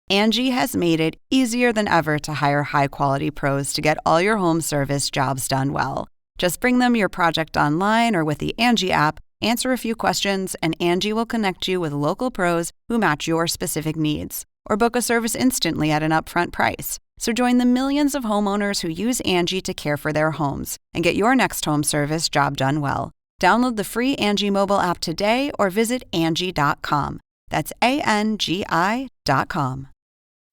Angie has made it easier than ever to hire high-quality pros to get all your home service jobs done well. Just bring them your project online or with the Angie app, answer a few questions, and Angie will connect you with local pros who match your specific needs. Or book a service instantly at an upfront price. So join the millions of homeowners who use Angie to care for their homes and get your next home service job done well. Download the free Angie mobile app today or visit Angie.com. That's ANGI.com.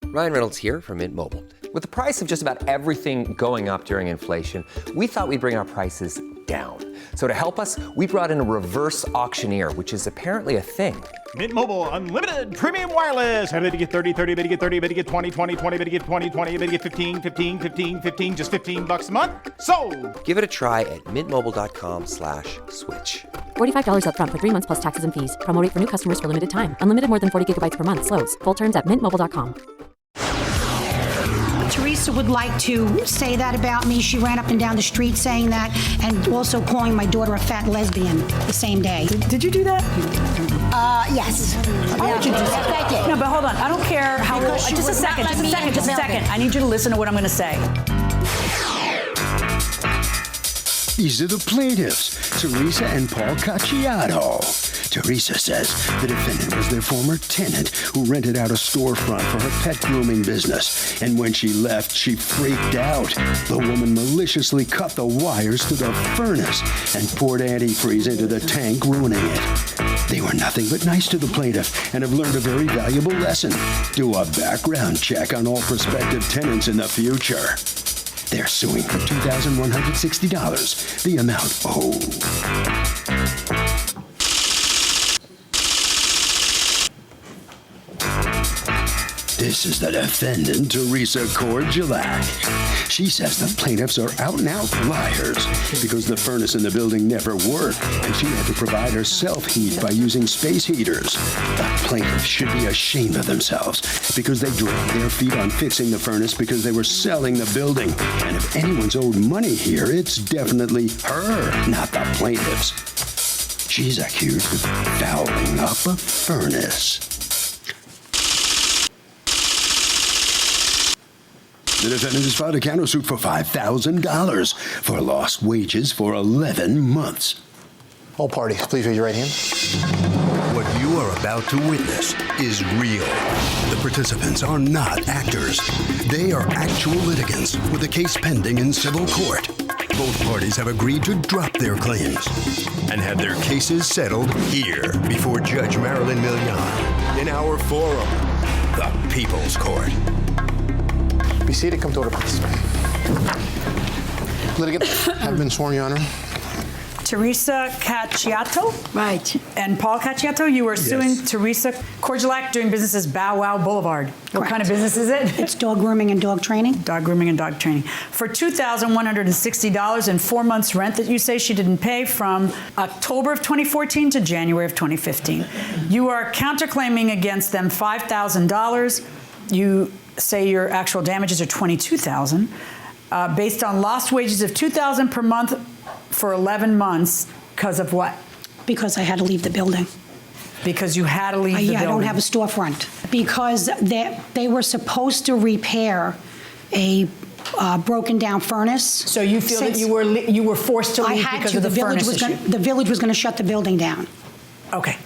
Ryan Reynolds here from Mint Mobile. With the price of just about everything going up during inflation, we thought we'd bring our prices down. So to help us, we brought in a reverse auctioneer, which is apparently a thing. Mint Mobile Unlimited Premium Wireless. How to get 30, 30, bit to get 30, bit to get 20, 20, 20, bit to get 20, 20, bit to get 15, 15, 15, 15, just $15 a month? Sold! Give it a try at mintmobile.com/switch. $45 up front for 3 months plus taxes and fees. Promo rate for new customers for limited time. Unlimited more than 40 gigabytes per month. Slows full terms at mintmobile.com. Teresa would like to say that about me. She ran up and down the street saying that, and also calling my daughter a fat lesbian the same day. Did you do that? Yes. Why would you do that? I did. No, but hold on. I don't care how old. Just a second. I need you to listen to what I'm going to say. These are the plaintiffs, Teresa and Paul Cacciato. Teresa says the defendant was their former tenant who rented out a storefront for her pet grooming business. And when she left, she freaked out. The woman maliciously cut the wires to the furnace and poured antifreeze into the tank, ruining it. They were nothing but nice to the plaintiff and have learned a very valuable lesson. Do a background check on all prospective tenants in the future. They're suing for $2,160, the amount owed. This is the defendant, Teresa Cordillac. She says the plaintiffs are out-and-out liars because the furnace in the building never worked and she had to provide herself heat by using space heaters. The plaintiffs should be ashamed of themselves because they dragged their feet on fixing the furnace because they were selling the building. And if anyone's owed money here, it's definitely her, not the plaintiffs. She's accused of fouling up a furnace. The defendant has filed a countersuit for $5,000 for lost wages for 11 months. All parties, please raise your right hand. What you are about to witness is real. The participants are not actors. They are actual litigants with a case pending in civil court. Both parties have agreed to drop their claims and have their cases settled here before Judge Marilyn Milian in our forum, the People's Court. Be seated. Come to order, please. Litigant have been sworn, Your Honor. Teresa Cacciato? Right. And Paul Cacciato, you are suing Teresa Cordillac doing business as Bow Wow Boulevard. What Correct. kind of business is it? It's dog grooming and dog training. Dog grooming and dog training. For $2,160 and 4 months rent that you say she didn't pay from October of 2014 to January of 2015. You are counterclaiming against them $5,000. You say your actual damages are $22,000, based on lost wages of $2,000 per month for 11 months because of what? Because I had to leave the building. Because you had to leave the building. I don't have a storefront. Because they were supposed to repair a broken down furnace. So you feel that you were forced to leave because of the furnace issue? The village was going to shut the building down. Okay.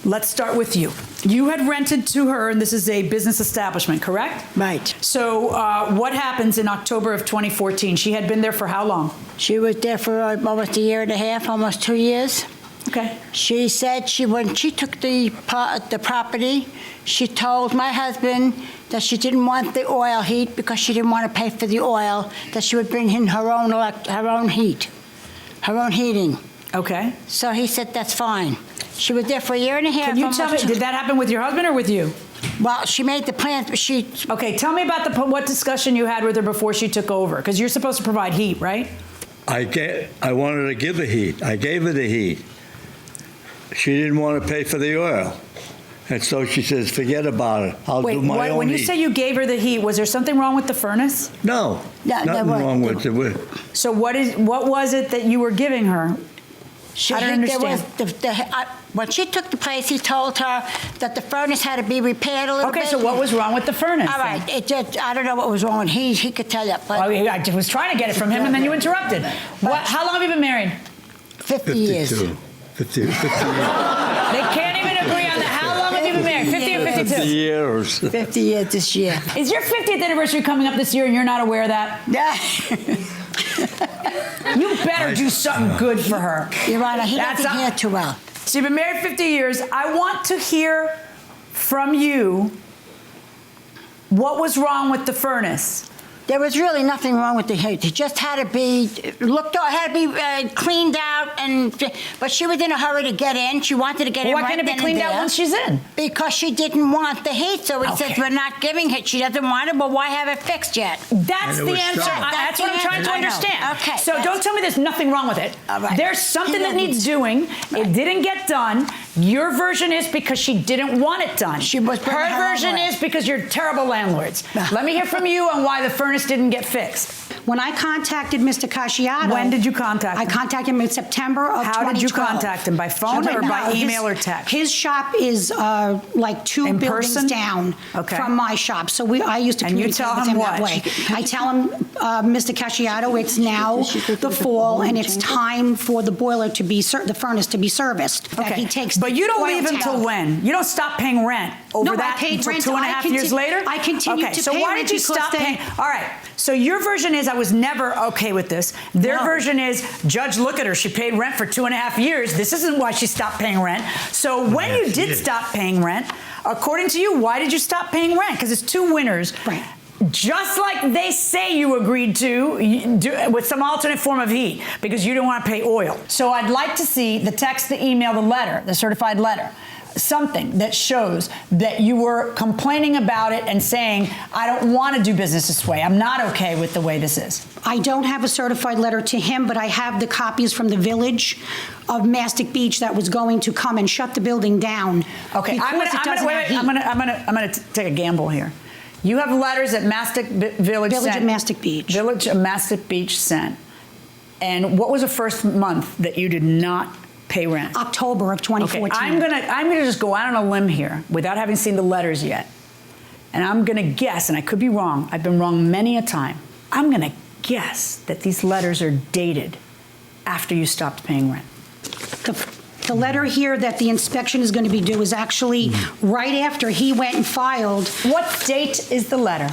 Let's start with you. You had rented to her, and this is a business establishment, correct? Right. So what happens in October of 2014? She had been there for how long? She was there for almost a year and a half, almost 2 years. Okay. She said when she took the property, she told my husband that she didn't want the oil heat because she didn't want to pay for the oil, that she would bring in her own heat, her own heating. Okay. So he said, that's fine. She was there for a year and a half. Can you tell me, did that happen with your husband or with you? Well, she made the plans, but she... Okay, tell me about what discussion you had with her before she took over, because you're supposed to provide heat, right? I wanted to give the heat. I gave her the heat. She didn't want to pay for the oil. And so she says, forget about it. I'll do my own when you heat. say you gave her the heat, was there something wrong with the furnace? No, nothing wrong with it. So what was it that you were giving her? I don't understand. When she took the place, he told her that the furnace had to be repaired a little bit. Okay, so what was wrong with the furnace? All right, I don't know what was wrong. He could tell you. But I was trying to get it from him, and then you interrupted. How long have you been married? 50 years. 50 years. They can't even agree on how long have you been married? 50 or 52? 50 years. 50 years this year. Is your 50th anniversary coming up this year and you're not aware of that? Yeah. You better do something good for her. Your Honor, he doesn't hear too well. So you've been married 50 years. I want to hear from you what was wrong with the furnace. There was really nothing wrong with the heat. It just had to be looked at, had to be cleaned out, but she was in a hurry to get in. She wanted to get in Why right can't it be then cleaned and out there. once she's in? Because she didn't want the heat, so he says we're not giving it. She doesn't want it, but why have it fixed yet? That's the answer. That's what I'm trying to understand. Okay. So don't tell me there's nothing wrong with it. All right. There's something that needs doing. It didn't get done. Your version is because she didn't want it done. Her version is because you're terrible landlords. Let me hear from you on why the furnace didn't get fixed. When I contacted Mr. Casciato... When did you contact him? I contacted him in September of 2012. How did you contact him? By phone or by email or text? His shop is like two in buildings person? down from my shop. So I used to communicate with him that way. I tell him, Mr. Casciato, it's now the fall and it's time for the boiler to be, the furnace to be serviced. Okay. He takes but you don't oil leave until towel. when? You don't stop paying rent over No, that I paid until rent. 2.5 years later? I continue to pay so why rent did you because stop they- paying? All right. So your version is I was never okay with this. Their version is, Judge, look at her. She paid rent for 2.5 years. This isn't why she stopped paying rent. So when you did stop paying rent, according to you, why did you stop paying rent? Because it's two winners. Right. Just like they say you agreed to, with some alternate form of heat, because you didn't want to pay oil. So I'd like to see the text, the email, the letter, the certified letter. Something that shows that you were complaining about it and saying, I don't want to do business this way. I'm not okay with the way this is. I don't have a certified letter to him, but I have the copies from the village of Mastic Beach that was going to come and shut the building down. Okay, I'm gonna take a gamble here. You have letters that Mastic Village sent. Village of Mastic Beach. Village of Mastic Beach sent. And what was the first month that you did not pay rent? October of 2014. Okay, I'm gonna just go out on a limb here without having seen the letters yet. And I'm gonna guess, and I could be wrong, I've been wrong many a time. I'm gonna guess that these letters are dated after you stopped paying rent. The letter here that the inspection is going to be due is actually right after he went and filed. What date is the letter?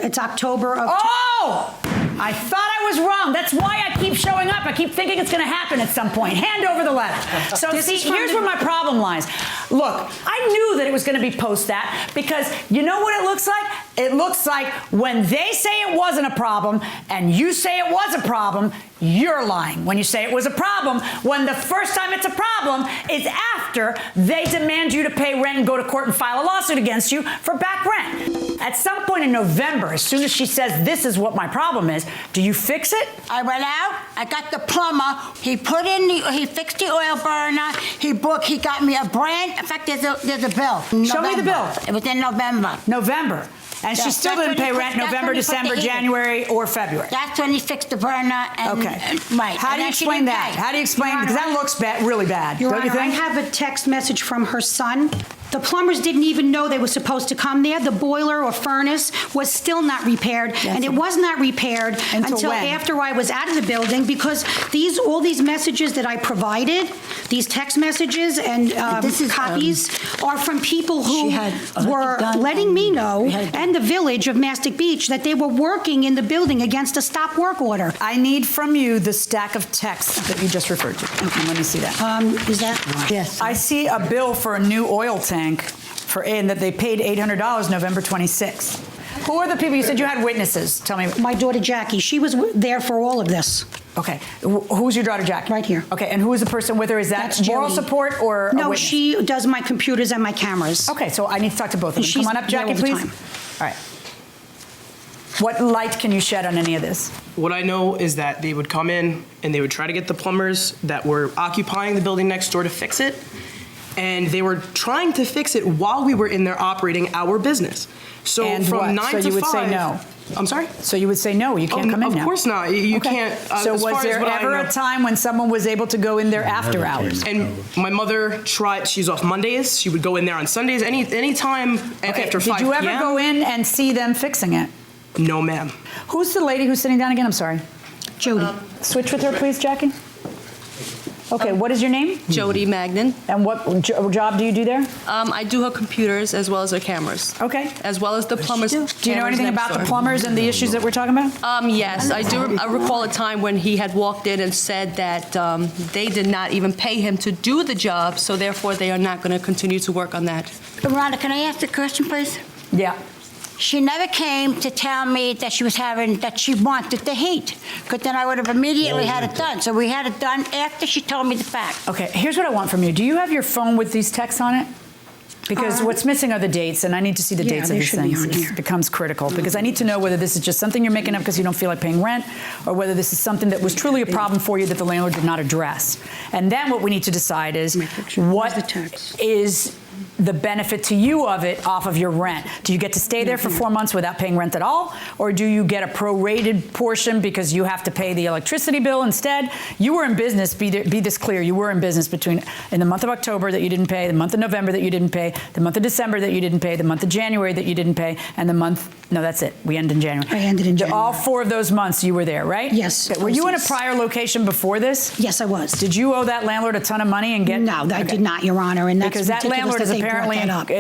It's October of... Oh! I thought I was wrong. That's why I keep showing up. I keep thinking it's going to happen at some point. Hand over the letter. So see, here's where my problem lies. Look, I knew that it was going to be post that because you know what it looks like? It looks like when they say it wasn't a problem and you say it was a problem, you're lying. When you say it was a problem, when the first time it's a problem is after they demand you to pay rent and go to court and file a lawsuit against you for back rent. At some point in November, as soon as she says this is what my problem is, do you fix it? I went out, I got the plumber, he fixed the oil burner, he got me a brand, in fact, there's a bill. Show me the bill. It was in November. November. And she still didn't pay rent November, December, January, or February. That's when he fixed the burner. And, okay. Right. How do you explain that? How do you explain? Because that looks really bad. Your Don't you Honor, think? I have a text message from her son. The plumbers didn't even know they were supposed to come there. The boiler or furnace was still not repaired, and it was not repaired until after I was out of the building because all these messages that I provided, these text messages and copies are from people who were letting me know and the village of Mastic Beach that they were working in the building against a stop work order. I need from you the stack of texts that you just referred to. Okay, let me see that. Is that? Yes. I see a bill for a new oil tank and that they paid $800 November 26th. Who are the people? You said you had witnesses. Tell me. My daughter Jackie. She was there for all of this. Okay. Who's your daughter Jackie? Right here. Okay. And who is the person with her? Is that moral support or no? A witness? She does my computers and my cameras. Okay. So I need to talk to both of them. She's Come on up, Jackie, there all the please. time. All right. What light can you shed on any of this? What I know is that they would come in and they would try to get the plumbers that were occupying the building next door to fix it. And they were trying to fix it while we were in there operating our business. So and from what? 9 to 5. So you would say no? I'm sorry? So you would say, no, you can't come in now? Of course not. You Okay. can't. So as was far as there what I ever know- a time when someone was able to go in there after hours? And my mother tried, she's off Mondays, she would go in there on Sundays, any time Okay, after 5 did you ever p.m. go in and see them fixing it? No, ma'am. Who's the lady who's sitting down again? I'm sorry. Jody. Switch with her, please, Jackie. Okay, what is your name? Jody Magnan. And what job do you do there? I do her computers as well as her cameras. Okay. As well as the plumbers. Do you know anything about the plumbers and the issues that we're talking about? Yes, I do. I recall a time when he had walked in and said that they did not even pay him to do the job, so therefore they are not going to continue to work on that. Rhonda, can I ask a question, please? Yeah. She never came to tell me that she wanted the heat, because then I would have immediately had it done. So we had it done after she told me the fact. Okay, here's what I want from you. Do you have your phone with these texts on it? Because what's missing are the dates, and I need to see the dates of these things. It becomes critical, because I need to know whether this is just something you're making up because you don't feel like paying rent, or whether this is something that was truly a problem for you that the landlord did not address. And then what we need to decide is what is the benefit to you of it off of your rent. Do you get to stay there for 4 months without paying rent at all? Or do you get a prorated portion because you have to pay the electricity bill instead? You were in business, be this clear, you were in business in the month of October that you didn't pay, the month of November that you didn't pay, the month of December that you didn't pay, the month of January that you didn't pay, and the month, no, that's it, we end in January. I ended in January. All 4 of those months you were there, right? Yes. Okay. Were you in a prior location before this? Yes, I was. Did you owe that landlord a ton of money and get? No, I did not, Your Honor, and that's because that ridiculous landlord is that they brought apparently that up.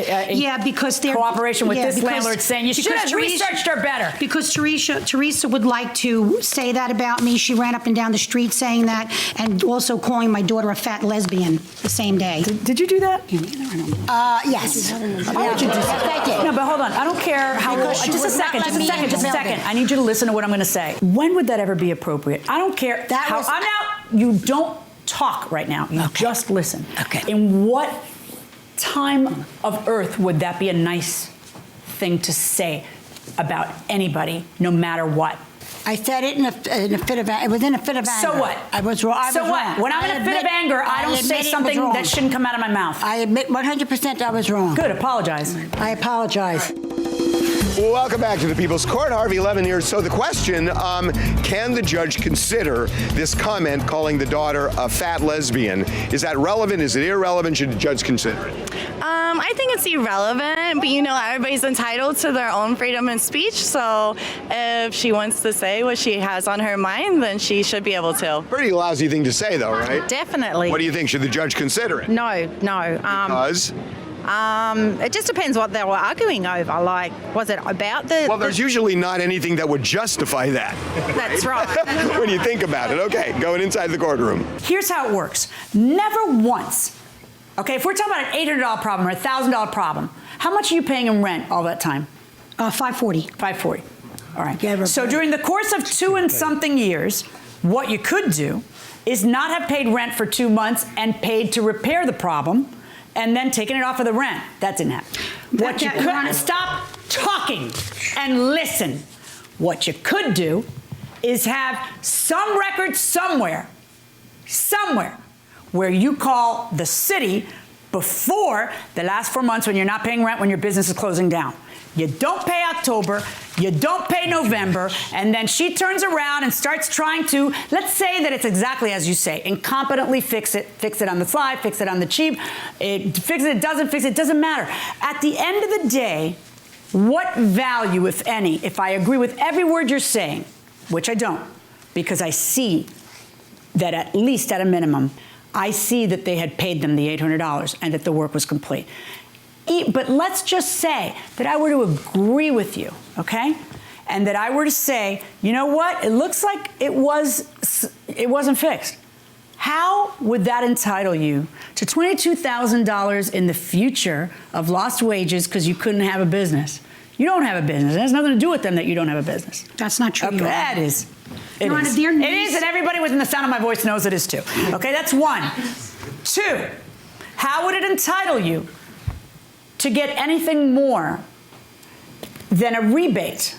in because they're cooperation with this because- landlord saying you should because have Teresa- researched her better. Because Teresa would like to say that about me. She ran up and down the street saying that, and also calling my daughter a fat lesbian the same day. Did you do that? Yes. Why would you do that? No, but hold on. I don't care how old. Because she Just a would not second. let Just a me second. in Just a the second. building. I need you to listen to what I'm going to say. When would that ever be appropriate? I don't care. That how, was- I'm out. You don't talk right now. You just listen. Okay. In what time of earth would that be a nice thing to say about anybody, no matter what? I said it in a fit of anger. It was in a fit of anger. So what? I was wrong. I So was what? wrong. When I'm in a fit of anger, I don't say admit it something was wrong. that shouldn't come out of my mouth. I admit 100% I was wrong. Good. Apologize. I apologize. Welcome back to the People's Court. Harvey Levin here. So the question, can the judge consider this comment calling the daughter a fat lesbian? Is that relevant? Is it irrelevant? Should the judge consider it? I think it's irrelevant, but everybody's entitled to their own freedom of speech, so if she wants to say what she has on her mind, then she should be able to. Pretty lousy thing to say, though, right? Definitely. What do you think? Should the judge consider it? No. Because? It just depends what they were arguing over. Like, was it about the... Well, there's usually not anything that would justify that. That's right. When you think about it. Okay, going inside the courtroom. Here's how it works. Never once, okay, if we're talking about an $800 problem or a $1,000 problem, how much are you paying in rent all that time? $540. $540. All right. So during the course of 2 and something years, what you could do is not have paid rent for 2 months and paid to repair the problem, and then taking it off of the rent. That didn't happen. What you could, stop talking and listen. What you could do is have some record somewhere, where you call the city before the last 4 months when you're not paying rent, when your business is closing down. You don't pay October, you don't pay November, and then she turns around and starts trying to, let's say that it's exactly as you say, incompetently fix it on the fly, fix it on the cheap, fix it, it doesn't matter. At the end of the day, what value, if any, if I agree with every word you're saying, which I don't, because I see that at least at a minimum, I see that they had paid them the $800 and that the work was complete. But let's just say that I were to agree with you, okay? And that I were to say, you know what? It looks like it wasn't fixed. How would that entitle you to $22,000 in the future of lost wages because you couldn't have a business? You don't have a business. It has nothing to do with them that you don't have a business. That's not true. Okay, that is. It Your is. Honor, dear It niece- is, and everybody within the sound of my voice knows it is too. Okay, that's one. 2, how would it entitle you to get anything more than a rebate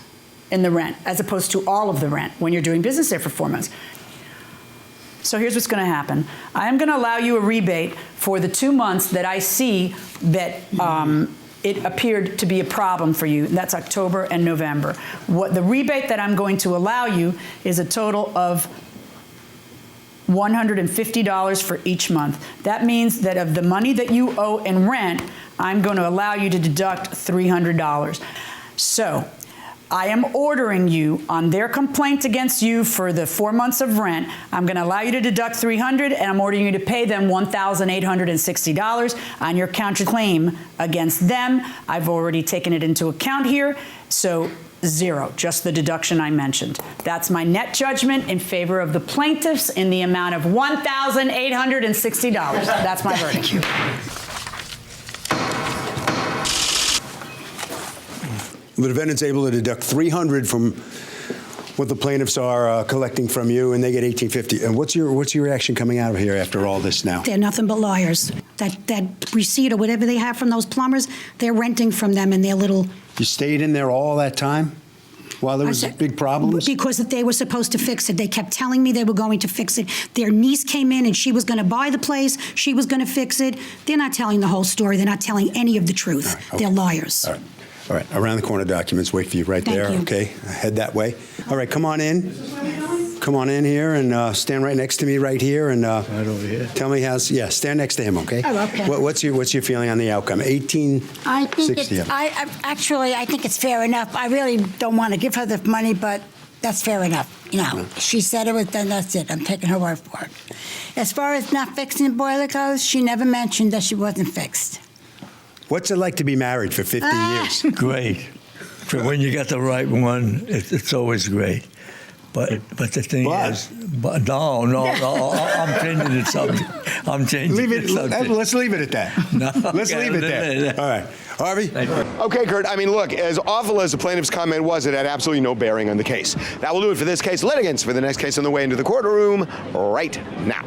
in the rent as opposed to all of the rent when you're doing business there for 4 months? So here's what's going to happen. I am going to allow you a rebate for the 2 months that I see that it appeared to be a problem for you. And that's October and November. What the rebate that I'm going to allow you is a total of $150 for each month. That means that of the money that you owe in rent, I'm going to allow you to deduct $300. So I am ordering you on their complaint against you for the 4 months of rent. I'm going to allow you to deduct $300, and I'm ordering you to pay them $1,860 on your counterclaim against them. I've already taken it into account here, so zero, just the deduction I mentioned. That's my net judgment in favor of the plaintiffs in the amount of $1,860. That's my verdict. Thank you. The defendant's able to deduct $300 from what the plaintiffs are collecting from you, and they get $1,850. And what's your reaction coming out of here after all this now? They're nothing but liars. That receipt or whatever they have from those plumbers, they're renting from them in their little... You stayed in there all that time while there was big problems? Because they were supposed to fix it. They kept telling me they were going to fix it. Their niece came in and she was going to buy the place. She was going to fix it. They're not telling the whole story. They're not telling any of the truth. Right, okay. They're liars. All right, around the corner documents, wait for you right there, okay? Head that way. All right, come on in. Come on in here and stand right next to me right here and right over here. Tell me stand next to him, okay? Oh, okay. What's your feeling on the outcome? I think I think it's fair enough. I really don't want to give her the money, but that's fair enough. You know, she said it was done, that's it. I'm taking her word for it. As far as not fixing the boiler goes, she never mentioned that she wasn't fixed. What's it like to be married for 50 years? Great. For when you got the right one, it's always great. But the thing is, no, I'm changing the subject. Let's leave it at that. No, let's leave it there. All right. Harvey? Okay, Kurt, I mean, look, as awful as the plaintiff's comment was, it had absolutely no bearing on the case. That will do it for this case. Litigants for the next case on the way into the courtroom right now.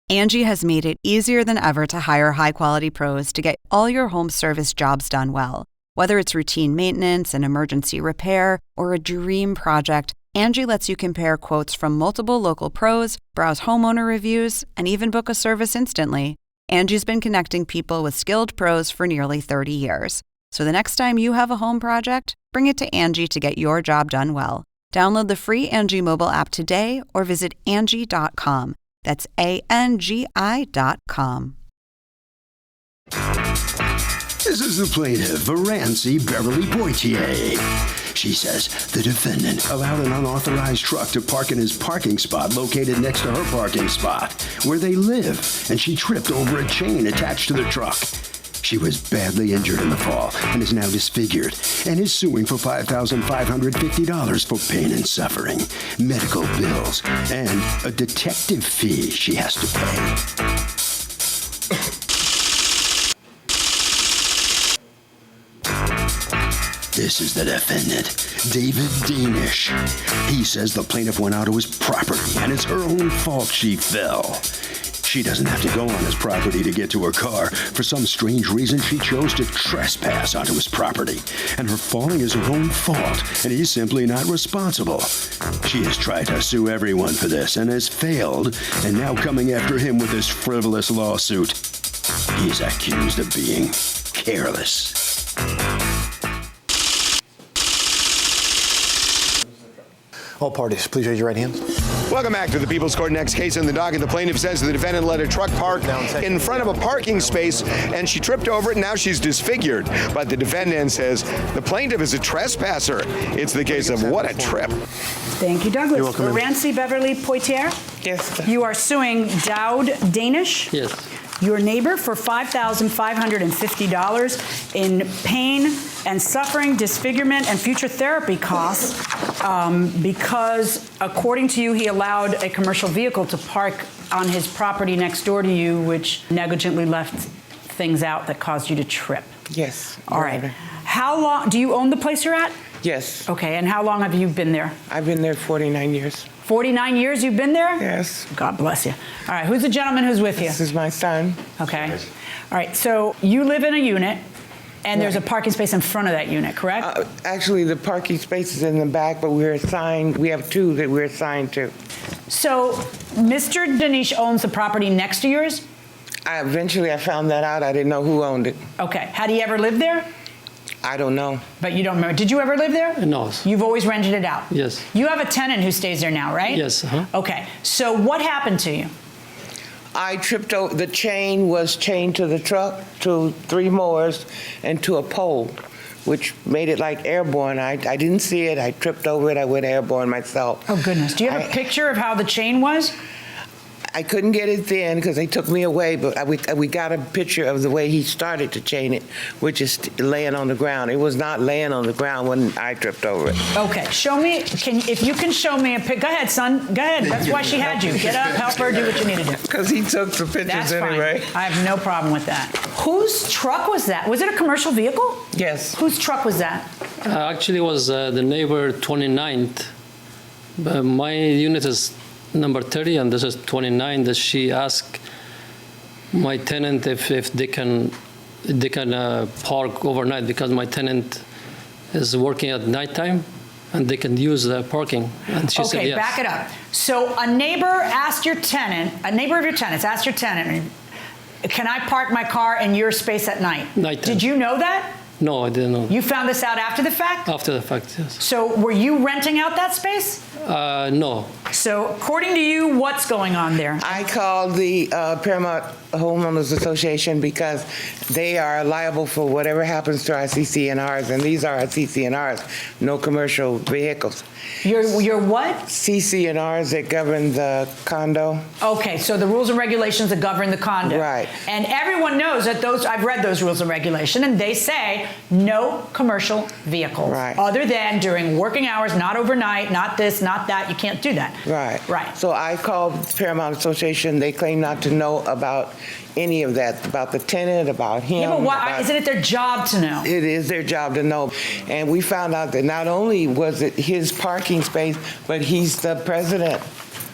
Angie has made it easier than ever to hire high-quality pros to get all your home service jobs done well. Whether it's routine maintenance, an emergency repair, or a dream project, Angie lets you compare quotes from multiple local pros, browse homeowner reviews, and even book a service instantly. Angie's been connecting people with skilled pros for nearly 30 years. So the next time you have a home project, bring it to Angie to get your job done well. Download the free Angie mobile app today or visit Angie.com. That's ANGI.com. This is the plaintiff, Varancy Beverly Poitier. She says the defendant allowed an unauthorized truck to park in his parking spot located next to her parking spot, where they live, and she tripped over a chain attached to the truck. She was badly injured in the fall and is now disfigured and is suing for $5,550 for pain and suffering, medical bills, and a detective fee she has to pay. This is the defendant, David Danish. He says the plaintiff went onto his property and it's her own fault she fell. She doesn't have to go on his property to get to her car. For some strange reason, she chose to trespass onto his property. And her falling is her own fault, and he's simply not responsible. She has tried to sue everyone for this and has failed, and now coming after him with this frivolous lawsuit. He's accused of being careless. All parties, please raise your right hands. Welcome back to the People's Court. Next case in the docket. The plaintiff says the defendant let a truck park in front of a parking space and she tripped over it and now she's disfigured. But the defendant says the plaintiff is a trespasser. It's the case of what a trip. Thank you, Douglas. You're welcome. Varancy Beverly Poitier? Yes. You are suing Dowd Danish? Yes. Your neighbor for $5,550 in pain and suffering, disfigurement, and future therapy costs because, according to you, he allowed a commercial vehicle to park on his property next door to you, which negligently left things out that caused you to trip. Yes. All right. How long, do you own the place you're at? Yes. Okay, and how long have you been there? I've been there 49 years. 49 years you've been there? Yes. God bless you. All right, who's the gentleman who's with you? This is my son. Okay. All right, so you live in a unit, and there's a parking space in front of that unit, correct? Actually, the parking space is in the back, but we're assigned, we have two that we're assigned to. So Mr. Danish owns the property next to yours? Eventually I found that out. I didn't know who owned it. Okay. Had he ever lived there? I don't know. But you don't remember. Did you ever live there? No. You've always rented it out? Yes. You have a tenant who stays there now, right? Yes. Okay. So what happened to you? I tripped over. The chain was chained to the truck, to 3 mowers, and to a pole, which made it like airborne. I didn't see it. I tripped over it. I went airborne myself. Oh, goodness. Do you have a picture of how the chain was? I couldn't get it then because they took me away, but we got a picture of the way he started to chain it, which is laying on the ground. It was not laying on the ground when I tripped over it. Okay, show me, if you can show me a pic. Go ahead, son. Go ahead. That's why she had you. Get up, help her, do what you need to do. Because he took the pictures That's anyway. fine. I have no problem with that. Whose truck was that? Was it a commercial vehicle? Yes. Whose truck was that? Actually, it was the neighbor 29th. My unit is number 30, and this is 29. That she asked my tenant if they can park overnight, because my tenant is working at nighttime and they can use the parking. And she said yes. Back it up. So a neighbor asked your tenant, a neighbor of your tenants asked your tenant, can I park my car in your space at night? Nighttime. Did you know that? No, I didn't know. You found this out after the fact? After the fact, yes. So were you renting out that space? No. So according to you, what's going on there? I called the Paramount Homeowners Association because they are liable for whatever happens to our CC&Rs, and these are our CC&Rs, no commercial vehicles. Your what? CC&Rs that govern the condo. Okay, so the rules and regulations that govern the condo. Right. And everyone knows that I've read those rules and regulations, and they say no commercial vehicles. Right. Other than during working hours, not overnight, not this, not that. You can't do that. Right. Right. So I called the Paramount Association. They claim not to know about any of that, about the tenant, about him. Yeah, but why, isn't it their job to know? It is their job to know. And we found out that not only was it his parking space, but he's the president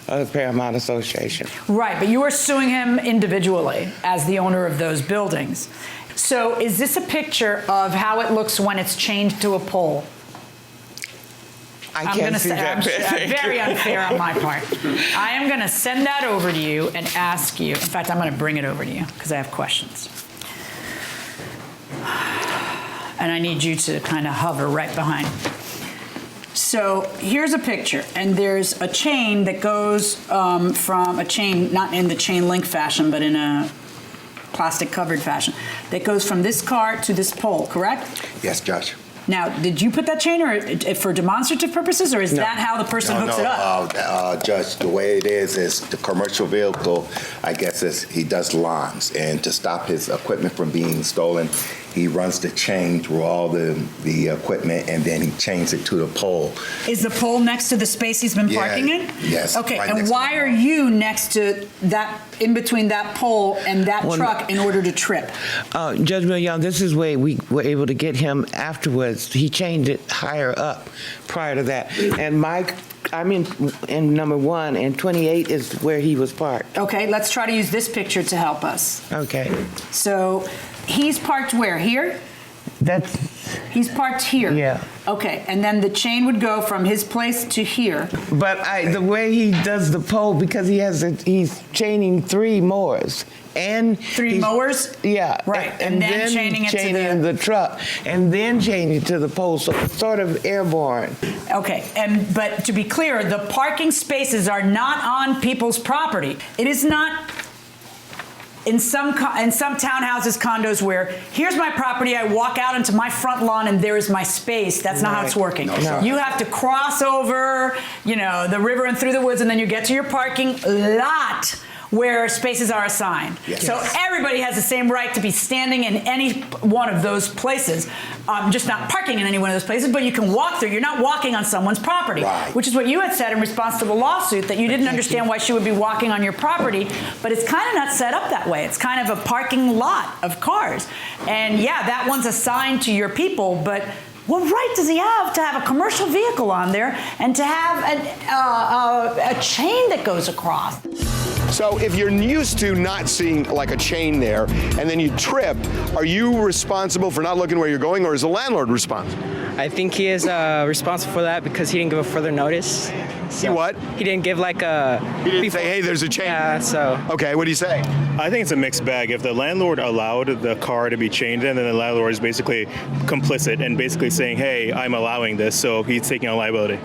of the Paramount Association. Right, but you are suing him individually as the owner of those buildings. So is this a picture of how it looks when it's chained to a pole? I can't see that. I'm very unfair on my part. I am going to send that over to you and ask you. In fact, I'm going to bring it over to you because I have questions. And I need you to kind of hover right behind. So here's a picture, and there's a chain that goes from a chain, not in the chain link fashion, but in a plastic covered fashion, that goes from this car to this pole, correct? Yes, Judge. Now, did you put that chain or for demonstrative purposes, or is that how the person hooks it up? Judge, the way it is the commercial vehicle, I guess, he does lines, and to stop his equipment from being stolen, he runs the chain through all the equipment, and then he chains it to the pole. Is the pole next to the space he's been parking in? Yes. Okay, right, and why are you next to that, in between that pole and that truck in order to trip? Judge Million, this is where we were able to get him afterwards. He chained it higher up prior to that. And I'm in number 1, and 28 is where he was parked. Okay, let's try to use this picture to help us. Okay. So he's parked where? Here? He's parked here. Yeah. Okay, and then the chain would go from his place to here. But the way he does the pole, because he's chaining 3 mowers. And 3 mowers? Yeah. Right, and then chaining it to the truck, and then chaining it to the pole, so it's sort of airborne. Okay, but to be clear, the parking spaces are not on people's property. It is not in some townhouses, condos, where here's my property, I walk out into my front lawn and there is my space. That's not how it's working. No. You have to cross over, the river and through the woods, and then you get to your parking lot where spaces are assigned. Yes. So everybody has the same right to be standing in any one of those places, just not parking in any one of those places, but you can walk through. You're not walking on someone's property, which is what you had said in response to the lawsuit, that you didn't understand why she would be walking on your property, but it's kind of not set up that way. It's kind of a parking lot of cars. And yeah, that one's assigned to your people, but what right does he have to have a commercial vehicle on there and to have a chain that goes across? So if you're used to not seeing like a chain there and then you trip, are you responsible for not looking where you're going, or is the landlord responsible? I think he is responsible for that because he didn't give a further notice. See what? He didn't give like a... He didn't say, hey, there's a chain. Yeah, so... Okay, what do you say? I think it's a mixed bag. If the landlord allowed the car to be chained in, then the landlord is basically complicit and basically saying, hey, I'm allowing this, so he's taking on liability.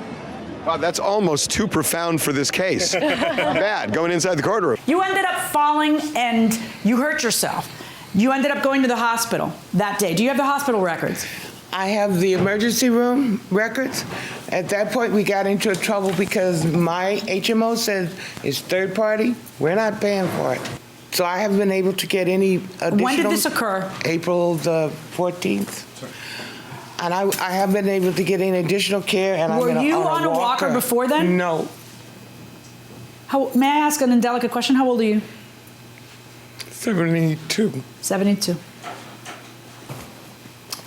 Wow, that's almost too profound for this case. Not bad, going inside the courtroom. You ended up falling and you hurt yourself. You ended up going to the hospital that day. Do you have the hospital records? I have the emergency room records. At that point, we got into trouble because my HMO said it's third party. We're not paying for it. So I haven't been able to get any additional... When did this occur? April the 14th. And I haven't been able to get any additional care. And Were you on a walker before then? No. May I ask an indelicate question? How old are you? 72. 72.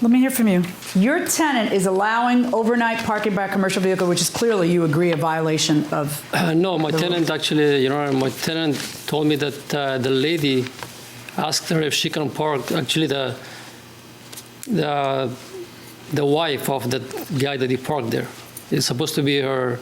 Let me hear from you. Your tenant is allowing overnight parking by a commercial vehicle, which is clearly, you agree, a violation of... No, my tenant actually, my tenant told me that the lady asked her if she can park. Actually, the wife of the guy that he parked there is supposed to be her...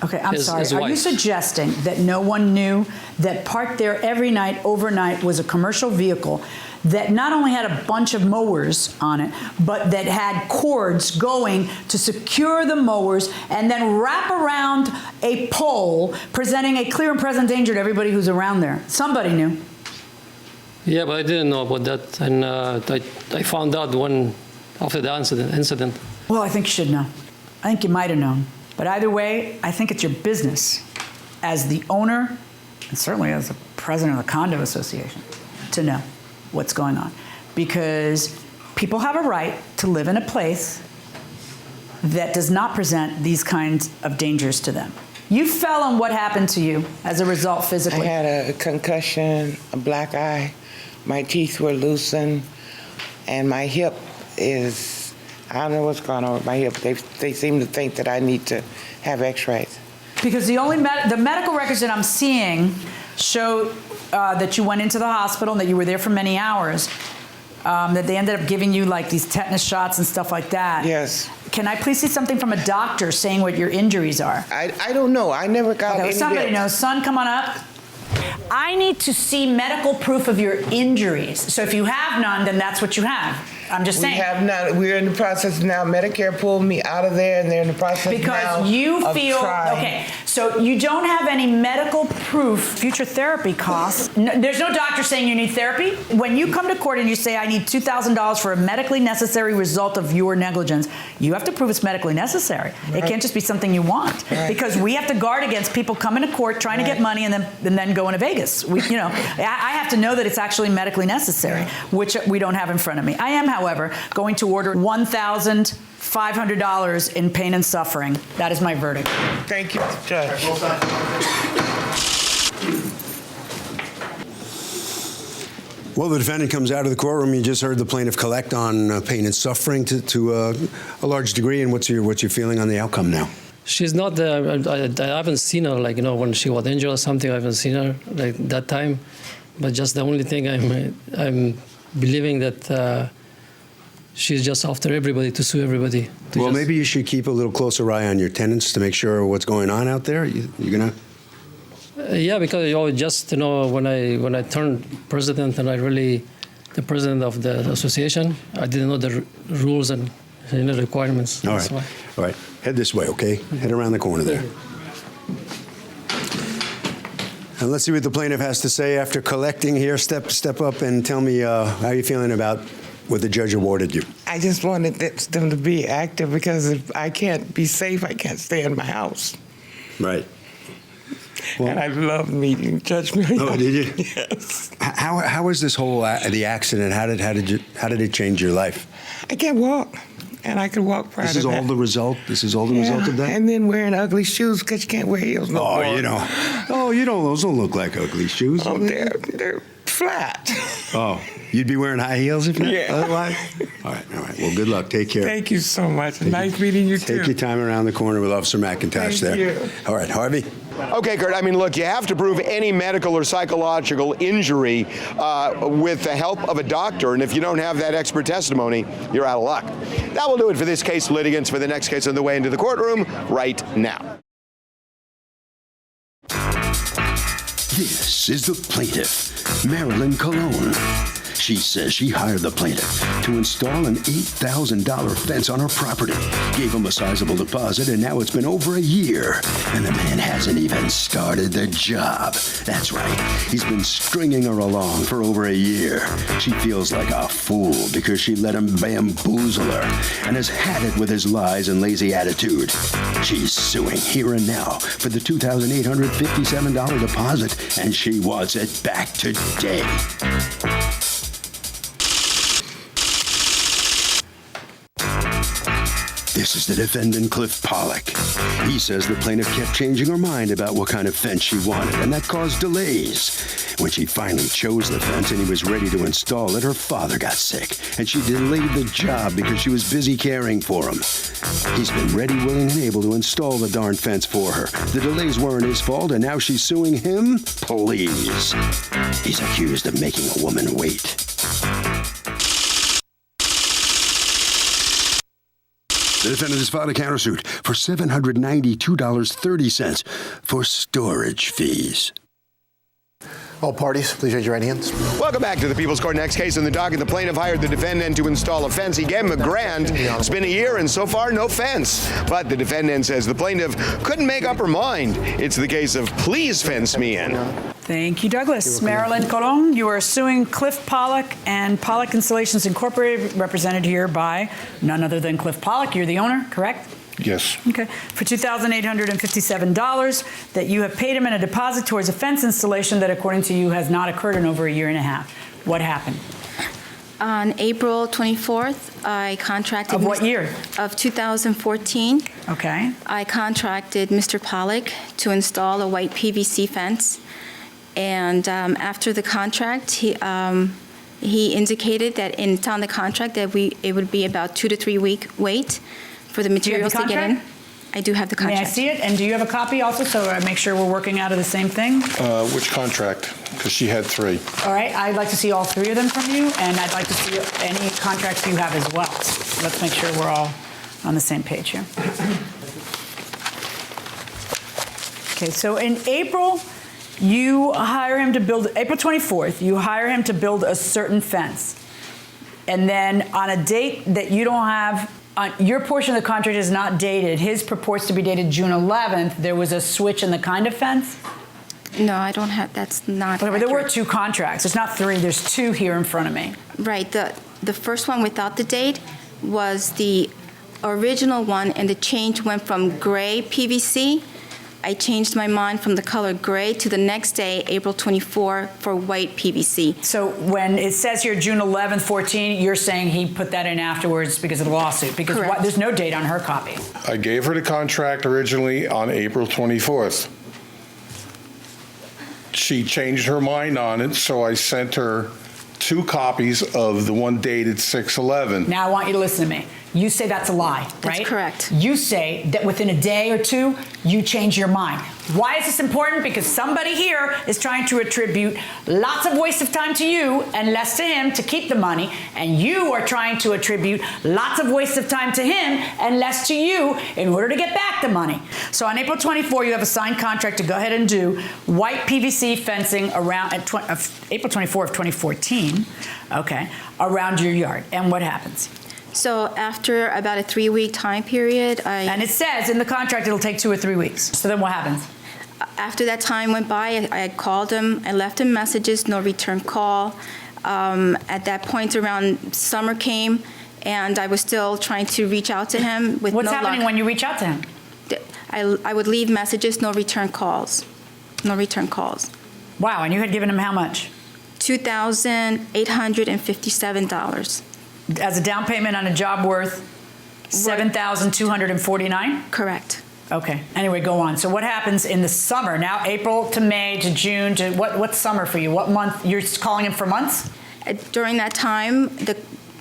Okay, I'm sorry. His Are wife. you suggesting that no one knew that parked there every night, overnight, was a commercial vehicle that not only had a bunch of mowers on it, but that had cords going to secure the mowers and then wrap around a pole, presenting a clear and present danger to everybody who's around there? Somebody knew. Yeah, but I didn't know about that. And I found out after the incident. Well, I think you should know. I think you might have known. But either way, I think it's your business as the owner, and certainly as the president of the condo association, to know what's going on. Because people have a right to live in a place that does not present these kinds of dangers to them. You fell, and what happened to you as a result physically? I had a concussion, a black eye. My teeth were loosened, and my hip is... I don't know what's going on with my hip. They seem to think that I need to have x-rays. Because the medical records that I'm seeing show that you went into the hospital and that you were there for many hours, that they ended up giving you like these tetanus shots and stuff like that. Yes. Can I please see something from a doctor saying what your injuries are? I don't know. I never got any. Somebody knows. Son, come on up. I need to see medical proof of your injuries. So if you have none, then that's what you have. I'm just saying. We have none. We're in the process now. Medicare pulled me out of there, and they're in the process now. Because you feel, okay, so you don't have any medical proof, future therapy costs. No, there's no doctor saying you need therapy. When you come to court and you say, I need $2,000 for a medically necessary result of your negligence, you have to prove it's medically necessary. Right. It can't just be something you want. Right. Because we have to guard against people coming to court trying to get money and then going to Vegas. I have to know that it's actually medically necessary, which we don't have in front of me. I am, however, going to order $1,500 in pain and suffering. That is my verdict. Thank you, Judge. Well, the defendant comes out of the courtroom. You just heard the plaintiff collect on pain and suffering to a large degree. And what's your feeling on the outcome now? She's not I haven't seen her, when she was injured or something. I haven't seen her that time. But just the only thing I'm believing that she's just after everybody to sue everybody. Well, maybe you should keep a little closer eye on your tenants to make sure what's going on out there. You're gonna. Yeah, because when I turned president and the president of the association, I didn't know the rules and requirements. All right. All right. Head this way, okay? Head around the corner there. And let's see what the plaintiff has to say after collecting here. Step up and tell me how you're feeling about what the judge awarded you. I just wanted them to be active because if I can't be safe, I can't stay in my house. Right. Well, and I love meeting Judge Miriam. Oh, did you? Yes. How was this whole the accident? How did it change your life? I can't walk, and I could walk prior to that. This is all the result of that. And then wearing ugly shoes because you can't wear heels no more. Those don't look like ugly shoes. Oh, they're flat. Oh, you'd be wearing high heels if not? Yeah. Otherwise? All right. Well, good luck. Take care. Thank you so much. Nice meeting you too. Take your time around the corner with Officer McIntosh there. Thank you. All right, Harvey. Okay, Kurt, I mean, look, you have to prove any medical or psychological injury with the help of a doctor, and if you don't have that expert testimony, you're out of luck. That will do it for this case. Litigants for the next case on the way into the courtroom right now. This is the plaintiff, Marilyn Colon. She says she hired the plaintiff to install an $8,000 fence on her property, gave him a sizable deposit, and now it's been over a year, and the man hasn't even started the job. That's right. He's been stringing her along for over a year. She feels like a fool because she let him bamboozle her and has had it with his lies and lazy attitude. She's suing here and now for the $2,857 deposit, and she wants it back today. This is the defendant, Cliff Pollock. He says the plaintiff kept changing her mind about what kind of fence she wanted, and that caused delays. When she finally chose the fence and he was ready to install it, her father got sick, and she delayed the job because she was busy caring for him. He's been ready, willing, and able to install the darn fence for her. The delays weren't his fault, and now she's suing him? Please. He's accused of making a woman wait. The defendant has filed a countersuit for $792.30 for storage fees. All parties, please raise your right hands. Welcome back to the People's Court. Next case in the docket, the plaintiff hired the defendant to install a fence. He gave him $1,000. It's been a year, and so far, no fence. But the defendant says the plaintiff couldn't make up her mind. It's the case of please fence me in. Thank you, Douglas. Marilyn Colon, you are suing Cliff Pollock and Pollock Installations Incorporated, represented here by none other than Cliff Pollock. You're the owner, correct? Yes. Okay. For $2,857 that you have paid him in a deposit towards a fence installation that, according to you, has not occurred in over a year and a half. What happened? On April 24th, I contracted... Of what year? Of 2014. Okay. I contracted Mr. Pollock to install a white PVC fence. And after the contract, he indicated that it's on the contract that it would be about 2 to 3 week wait for the materials to get in. I do have the contract. May I see it? And do you have a copy also, so I make sure we're working out of the same thing? Which contract? Because she had 3. All right. I'd like to see all 3 of them from you, and I'd like to see any contracts you have as well. So let's make sure we're all on the same page here. Okay. So in April, you hire him to build, April 24th, you hire him to build a certain fence. And then on a date that you don't have, your portion of the contract is not dated. His purports to be dated June 11th. There was a switch in the kind of fence? No, I don't have, that's not But there were 2 contracts. It's not 3, there's 2 here in front of me. Right, the first one without the date was the original one, and the change went from gray PVC. I changed my mind from the color gray to the next day, April 24, for white PVC. So when it says here June 11th, 14, you're saying he put that in afterwards because of the lawsuit? Because there's no date on her copy. I gave her the contract originally on April 24th. She changed her mind on it, so I sent her 2 copies of the one dated 6/11. Now I want you to listen to me. You say that's a lie, right? That's correct. You say that within a day or 2, you change your mind. Why is this important? Because somebody here is trying to attribute lots of waste of time to you and less to him to keep the money, and you are trying to attribute lots of waste of time to him and less to you in order to get back the money. So on April 24, you have a signed contract to go ahead and do white PVC fencing around April 24 of 2014, okay, around your yard. And what happens? So after about a 3-week time period, And it says in the contract it'll take 2 or 3 weeks. So then what happens? After that time went by, I called him. I left him messages, no return call. At that point, around summer came, and I was still trying to reach out to him with What's no happening luck. when you reach out to him? I would leave messages, no return calls. No return calls. Wow, and you had given him how much? $2,857. As a down payment on a job worth $7,249? Correct. Okay. Anyway, go on. So what happens in the summer? Now April to May to June to what's summer for you? What month? You're calling him for months? During that time,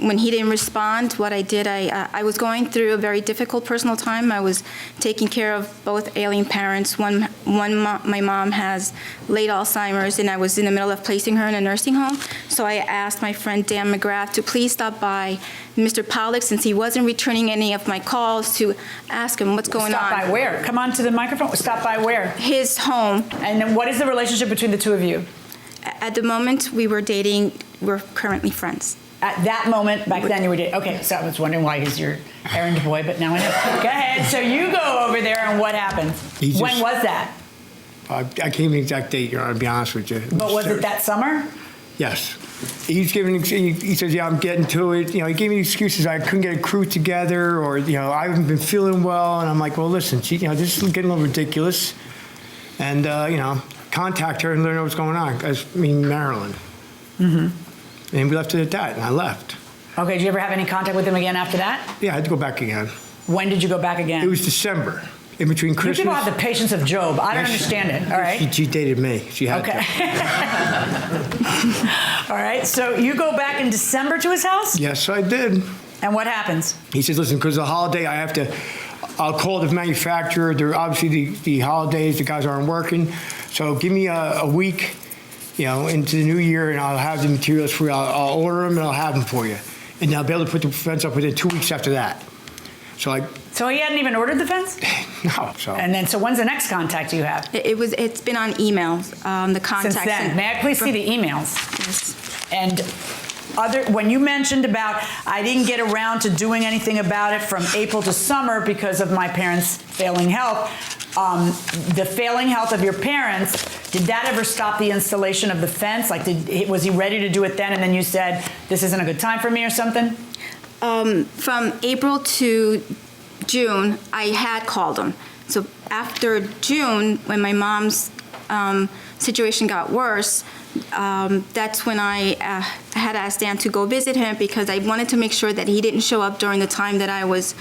when he didn't respond, what I did, I was going through a very difficult personal time. I was taking care of both ailing parents. My mom has late Alzheimer's, and I was in the middle of placing her in a nursing home. So I asked my friend Dan McGrath to please stop by Mr. Pollack, since he wasn't returning any of my calls, to ask him what's going on. Stop by where? Come on to the microphone. Stop by where? His home. And what is the relationship between the two of you? At the moment, we were dating. We're currently friends. At that moment, back then you were dating. Okay, so I was wondering why he's your errand boy, but now I know. Go ahead. So you go over there, and what happened? When was that? I can't give the exact date, Your Honor, to be honest with you. But was it that summer? Yes. He says, yeah, I'm getting to it. He gave me excuses. I couldn't get a crew together, or, I haven't been feeling well. And I'm like, well, listen, this is getting a little ridiculous. And, contact her and let her know what's going on. Maryland. Mm-hmm. And we left it at that, and I left. Okay, did you ever have any contact with him again after that? Yeah, I had to go back again. When did you go back again? It was December, in between Christmas. You people have the patience of Job. I don't understand it, all right? She dated me. She had to. All right, so you go back in December to his house? Yes, I did. And what happens? He says, listen, because of the holiday, I'll call the manufacturer. They're obviously the holidays, the guys aren't working. So give me a week, into the new year, and I'll have the materials for you. I'll order them, and I'll have them for you. And I'll be able to put the fence up within 2 weeks after that. So he hadn't even ordered the fence? No. And then, so when's the next contact you have? It's been on emails, the contact. Since then. May I please see the emails? Yes. And when you mentioned about, I didn't get around to doing anything about it from April to summer because of my parents' failing health, the failing health of your parents, did that ever stop the installation of the fence? Was he ready to do it then, and then you said, this isn't a good time for me or something? From April to June, I had called him. So after June, when my mom's situation got worse, that's when I had asked Dan to go visit him, because I wanted to make sure that he didn't show up during the time that I was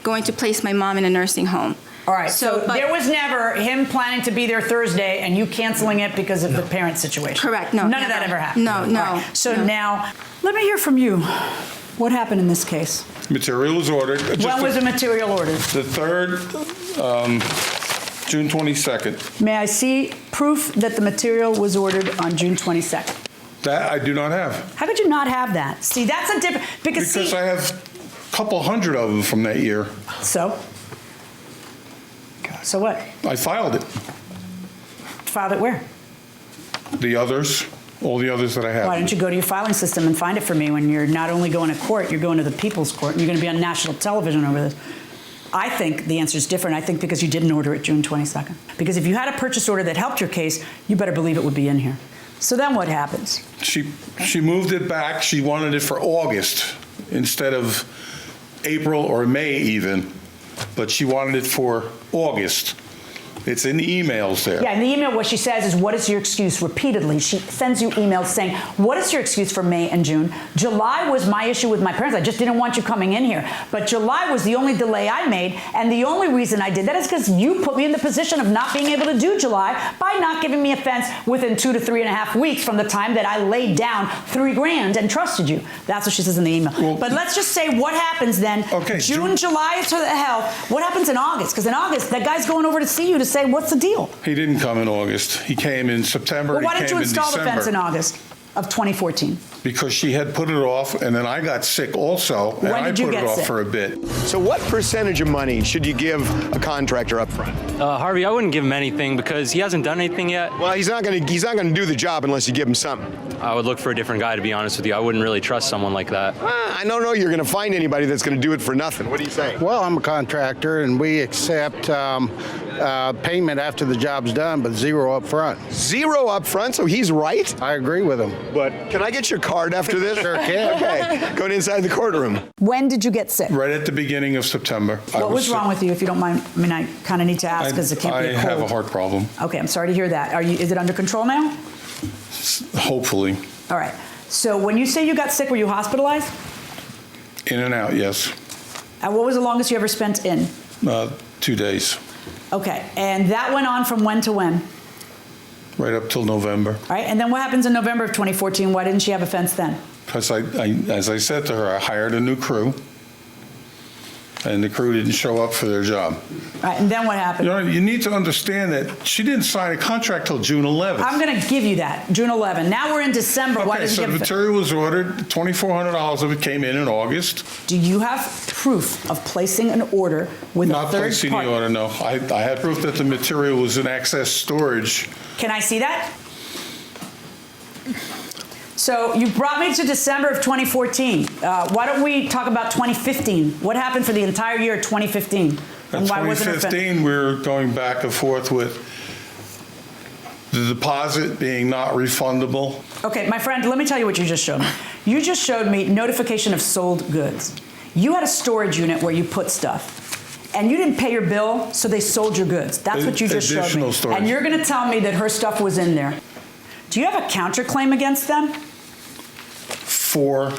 going to place my mom in a nursing home. All right, so there was never him planning to be there Thursday and you canceling it because of the parent situation? Correct, no. None of that ever happened? No. Right. So now, let me hear from you. What happened in this case? Material was ordered. When was the material ordered? The 3rd, June 22nd. May I see proof that the material was ordered on June 22nd? That I do not have. How could you not have that? See, that's a different... Because I have a couple hundred of them from that year. So? So what? I filed it. Filed it where? All the others that I have. Why don't you go to your filing system and find it for me when you're not only going to court, you're going to the people's court, and you're going to be on national television over this. I think the answer is different. I think because you didn't order it June 22nd. Because if you had a purchase order that helped your case, you better believe it would be in here. So then what happens? She moved it back. She wanted it for August instead of April or May even, but she wanted it for August. It's in the emails there. Yeah, in the email what she says is, what is your excuse? Repeatedly, she sends you emails saying, what is your excuse for May and June? July was my issue with my parents. I just didn't want you coming in here. But July was the only delay I made, and the only reason I did that is because you put me in the position of not being able to do July by not giving me a fence within 2 to 3.5 weeks from the time that I laid down $3,000 and trusted you. That's what she says in the email. Well, but let's just say what happens then. Okay, June, July to the health. What happens in August? Because in August, that guy's going over to see you to say, what's the deal? He didn't come in August. He came in September. Well, why didn't you install the fence in August of 2014? Because she had put it off, and then I got sick also, and I put it off for a bit. So what percentage of money should you give a contractor up front? Harvey, I wouldn't give him anything because he hasn't done anything yet. Well, he's not going to do the job unless you give him something. I would look for a different guy, to be honest with you. I wouldn't really trust someone like that. I don't know you're going to find anybody that's going to do it for nothing. What do you say? Well, I'm a contractor, and we accept payment after the job's done, but zero up front. Zero up front? So he's right? I agree with him. But can I get your card after this? Sure can. Okay, going inside the courtroom. When did you get sick? Right at the beginning of September. What was wrong with you, if you don't mind? I mean, I kind of need to ask because it can't be a cold. I have a heart problem. Okay, I'm sorry to hear that. Is it under control now? Hopefully. All right. So when you say you got sick, were you hospitalized? In and out, yes. And what was the longest you ever spent in? 2 days. Okay, and that went on from when to when? Right up till November. All right, and then what happens in November of 2014? Why didn't she have a fence then? Because as I said to her, I hired a new crew, and the crew didn't show up for their job. All right, and then what happened? You need to understand that she didn't sign a contract till June 11th. I'm going to give you that, June 11. Now we're in December. Why Okay, did so you the give material was ordered, $2,400 of it came in August. Do you have proof of placing an order with a Not third placing party? the order, no. I had proof that the material was in excess storage. Can I see that? So you brought me to December of 2014. Why don't we talk about 2015? What happened for the entire year of 2015? In 2015, we were going back and forth with the deposit being not refundable. Okay, my friend, let me tell you what you just showed me. You just showed me notification of sold goods. You had a storage unit where you put stuff, and you didn't pay your bill, so they sold your goods. That's what you just showed me. Additional storage. And you're going to tell me that her stuff was in there. Do you have a counterclaim against them? For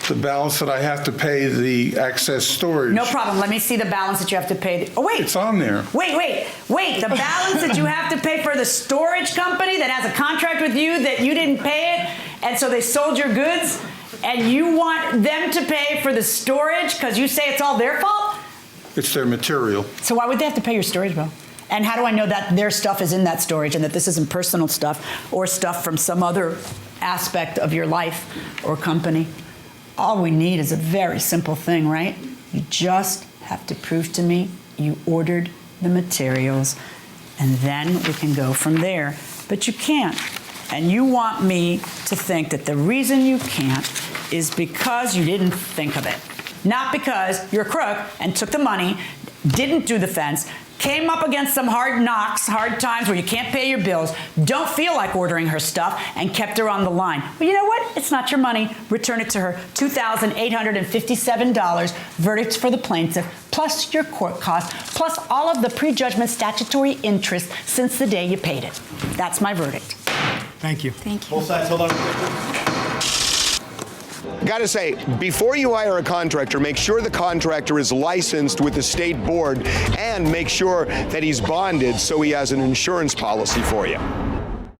the balance that I have to pay the excess storage. No problem. Let me see the balance that you have to pay. Oh, wait. It's on there. Wait. The balance that you have to pay for the storage company that has a contract with you that you didn't pay it, and so they sold your goods, and you want them to pay for the storage because you say it's all their fault? It's their material. So why would they have to pay your storage bill? And how do I know that their stuff is in that storage and that this isn't personal stuff or stuff from some other aspect of your life or company? All we need is a very simple thing, right? You just have to prove to me you ordered the materials, and then we can go from there. But you can't. And you want me to think that the reason you can't is because you didn't think of it. Not because you're a crook and took the money, didn't do the fence, came up against some hard knocks, hard times where you can't pay your bills, don't feel like ordering her stuff, and kept her on the line. Well, you know what? It's not your money. Return it to her. $2,857, verdict for the plaintiff, plus your court costs, plus all of the prejudgment statutory interest since the day you paid it. That's my verdict. Thank you. Thank you. Both sides, hold on. Got to say, before you hire a contractor, make sure the contractor is licensed with the state board and make sure that he's bonded so he has an insurance policy for you.